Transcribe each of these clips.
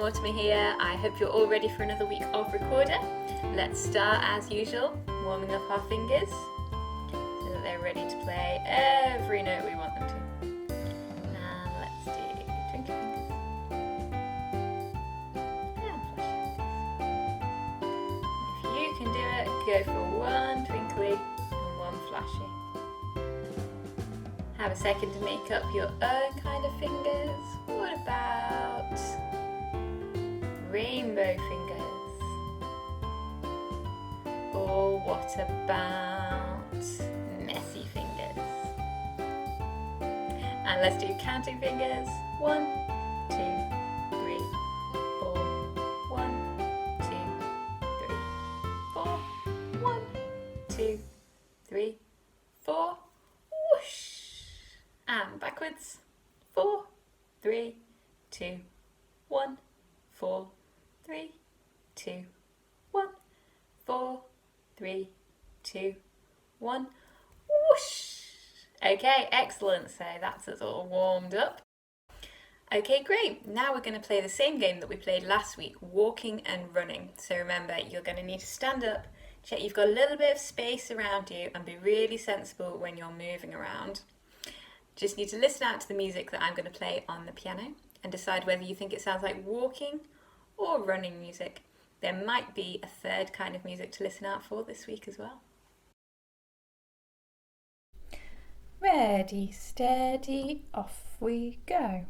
more to me here. I hope you're all ready for another week of recorder. Let's start as usual, warming up our fingers so that they're ready to play every note we want them to. And let's do twinkle fingers and flash fingers. If you can do it, go for one twinkly and one flashy. Have a second to make up your own kind of fingers. What about rainbow fingers? Or what about messy fingers? And let's do counting fingers. 1, 2, 3, 4. 1, 2, 3, 4. 1, 2, 3, 4. Whoosh! And backwards. 4, 3, 2, 1. 4, 3, 2, 1. 4, 3, 2, 1. Whoosh! Okay, excellent. So that's us all warmed up. Okay, great. Now we're going to play the same game that we played last week, walking and running. So remember, you're going to need to stand up, check you've got a little bit of space around you, and be really sensible when you're moving around. Just need to listen out to the music that I'm going to play on the piano and decide whether you think it sounds like walking or running music. There might be a third kind of music to listen out for this week as well. Ready, steady, off we go.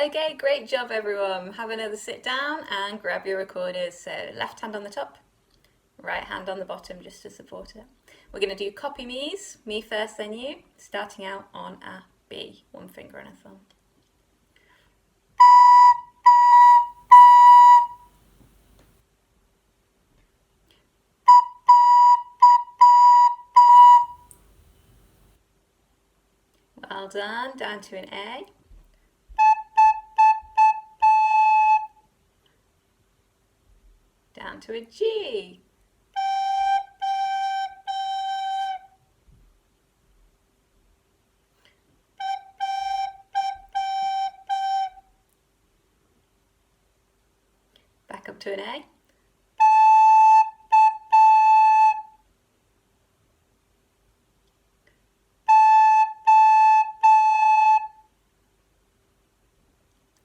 Okay, great job everyone. Have another sit down and grab your recorders. So left hand on the top, right hand on the bottom just to support it. We're going to do copy me's, me first then you, starting out on a B, one finger and a thumb. Well done, down to an A. Down to a G. Back up to an A.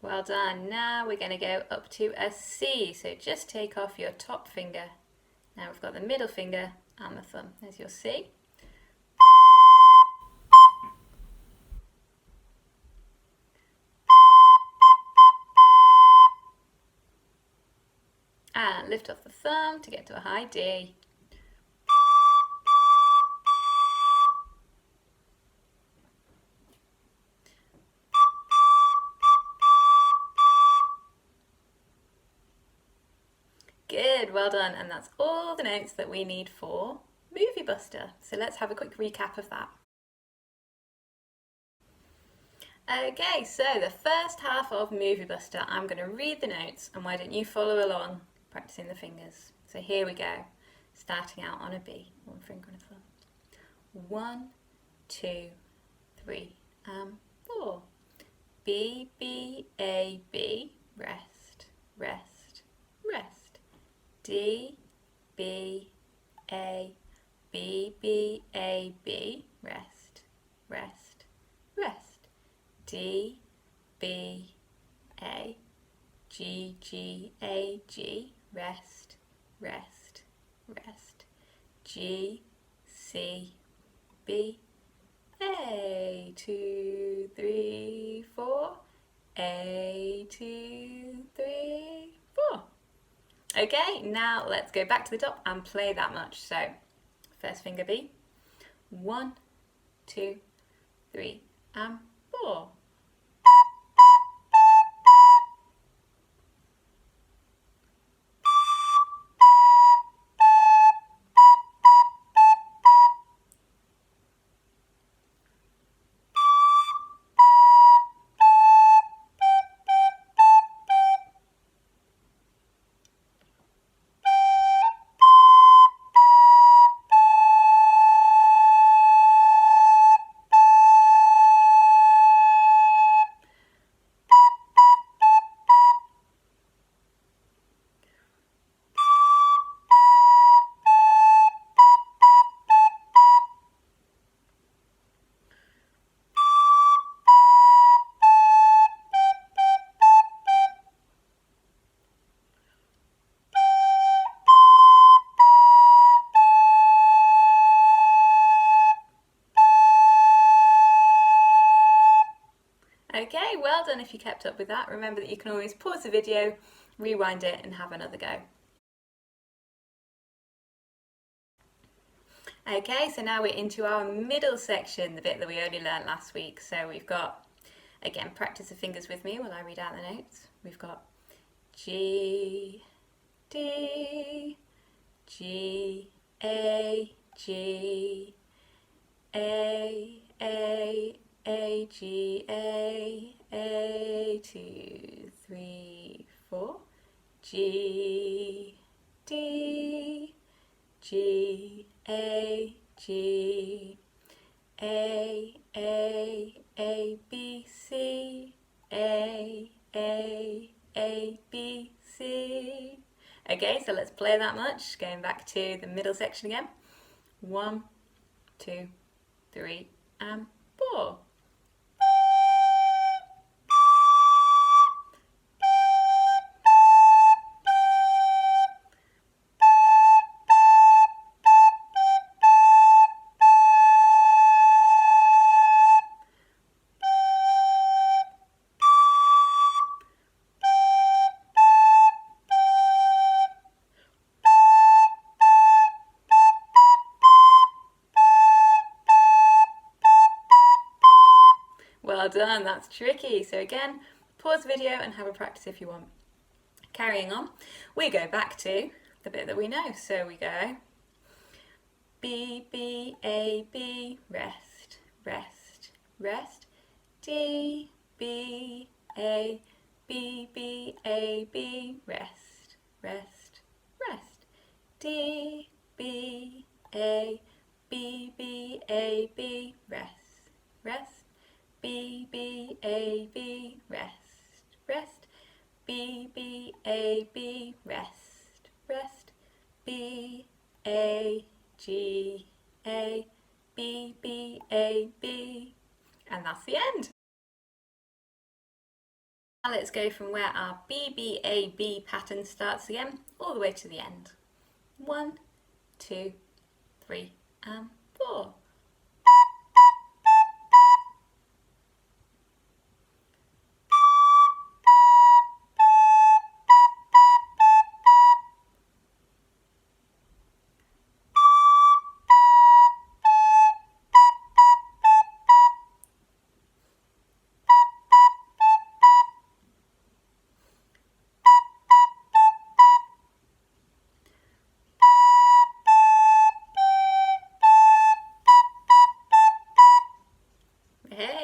Well done. Now we're going to go up to a C. So just take off your top finger. Now we've got the middle finger and the thumb. There's your C. And lift off the thumb to get to a high D. Good, well done. And that's all the notes that we need for Movie Buster. So let's have a quick recap of that. Okay, so the first half of Movie Buster, I'm going to read the notes, and why don't you follow along, practicing the fingers. So here we go, starting out on a B, one finger on a thumb. 1, 2, 3, and 4. B, B, A, B, rest, rest, rest. D, B, A, B, B, A, B, rest, rest, rest. D, B, A, G, G, A, G, rest, rest, rest. G, C, B, A, 2, 3, 4. A, 2, 3, 4. Okay, now let's go back to the top and play that much. So, first finger B. 1, 2, 3, and 4. Okay, well done if you kept up with that. Remember that you can always pause the video, rewind it, and have another go. Okay, so now we're into our middle section, the bit that we only learnt last week. So we've got, again, practice the fingers with me while I read out the notes. We've got G, D, G, A, G, A, G, A, 2, 3, 4. G, D, G, A, G, A, B, C, A, B, C. Okay, so let's play that much. Going back to the middle section again. 1, 2, 3, and 4. Well done, that's tricky. So again, pause the video and have a practice if you want. Carrying on, we go back to the bit that we know. So we go B, B, A, B, rest, rest, rest. D, B, A, B, B, A, B, rest, rest, rest. D, B, A, B, B, A, B, rest, rest. B, B, A, B, rest, rest. B, B, A, B, rest, rest. B, A, G, A, B, B, A, B. And that's the end. Now let's go from where our B, B, A, B pattern starts again, all the way to the end. 1, 2, 3, and 4.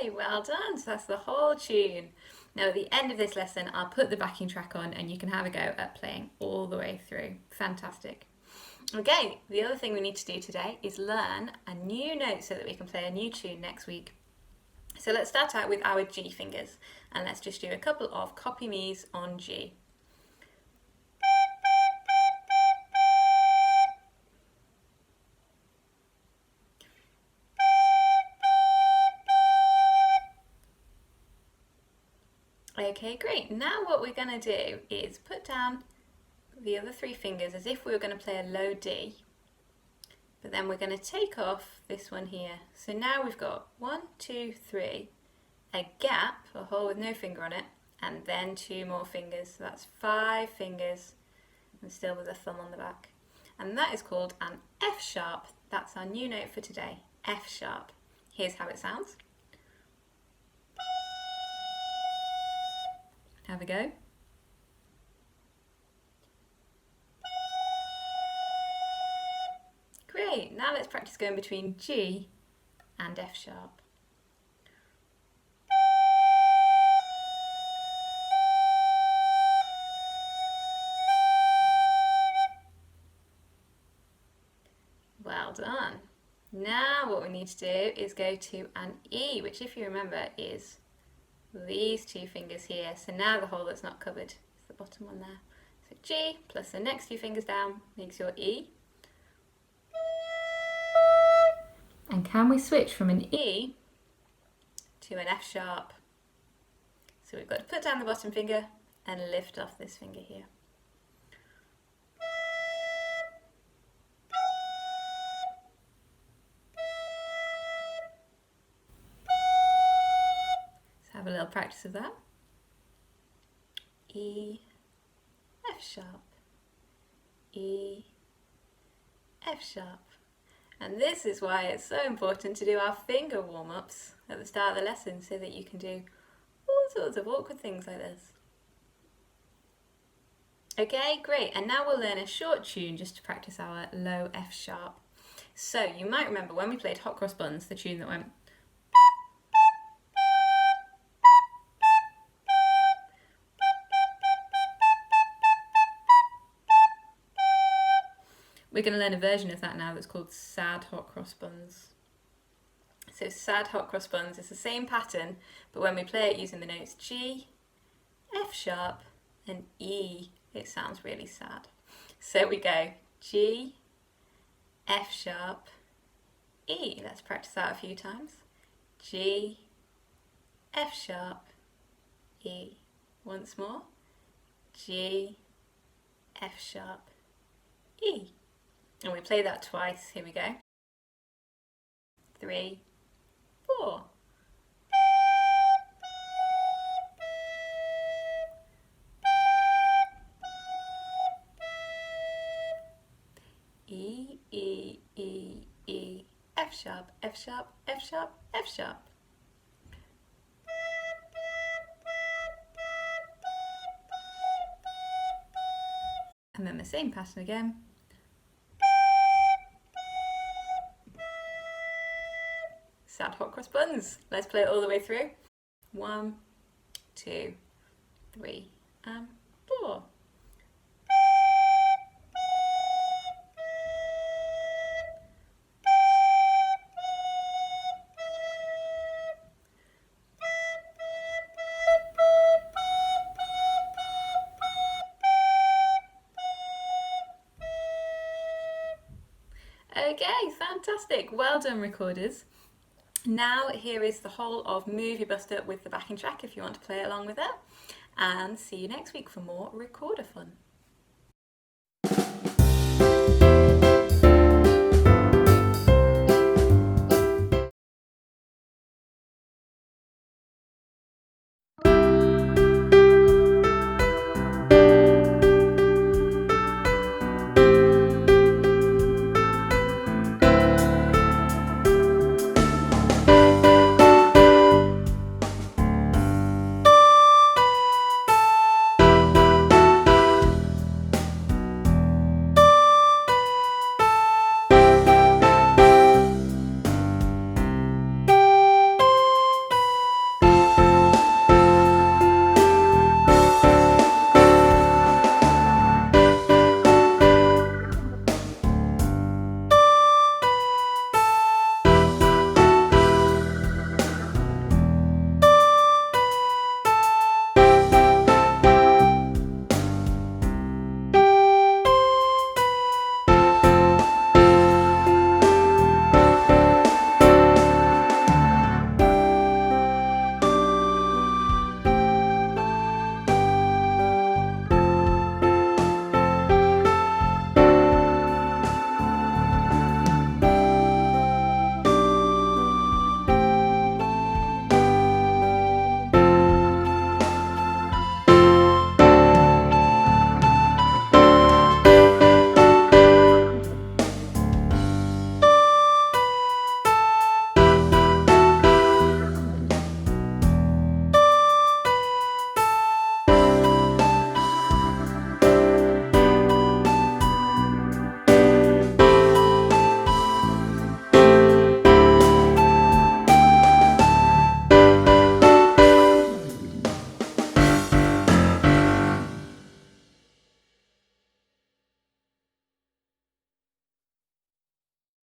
Okay, well done. So that's the whole tune. Now at the end of this lesson, I'll put the backing track on and you can have a go at playing all the way through. Fantastic. Okay, the other thing we need to do today is learn a new note so that we can play a new tune next week. So let's start out with our G fingers and let's just do a couple of copy me's on G. Okay, great. Now what we're going to do is put down the other three fingers as if we were going to play a low D, but then we're going to take off this one here. So now we've got 1, 2, 3, a gap, a hole with no finger on it, and then 2 more fingers. So that's 5 fingers, and still with a thumb on the back. And that is called an F sharp. That's our new note for today, F sharp. Here's how it sounds. Have a go. Great, now let's practice going between G and F sharp. Well done. Now what we need to do is go to an E, which if you remember is these 2 fingers here. So now the hole that's not covered is the bottom one there. So G plus the next 2 fingers down makes your E. And can we switch from an E to an F sharp? So we've got to put down the bottom finger and lift off this finger here. Let's have a little practice of that. E, F sharp, E, F sharp. And this is why it's so important to do our finger warm-ups at the start of the lesson so that you can do all sorts of awkward things like this. Okay, great. And now we'll learn a short tune just to practice our low F sharp. So you might remember when we played Hot Cross Buns, the tune that went we're going to learn a version of that now that's called Sad Hot Cross Buns. So Sad Hot Cross Buns is the same pattern, but when we play it using the notes G, F sharp and E, it sounds really sad. So we go G, F sharp, E. Let's practice that a few times. G, F sharp, E. Once more. G, F sharp, E. And we play that twice. Here we go. 3, 4. E, E, E, E. F sharp, F sharp, F sharp, F sharp. And then the same pattern again. Sad Hot Cross Buns. Let's play it all the way through. 1, 2, 3, and 4. Okay, fantastic. Well done, recorders. Now here is the whole of Move Your Buster with the backing track if you want to play along with it. And see you next week for more recorder fun.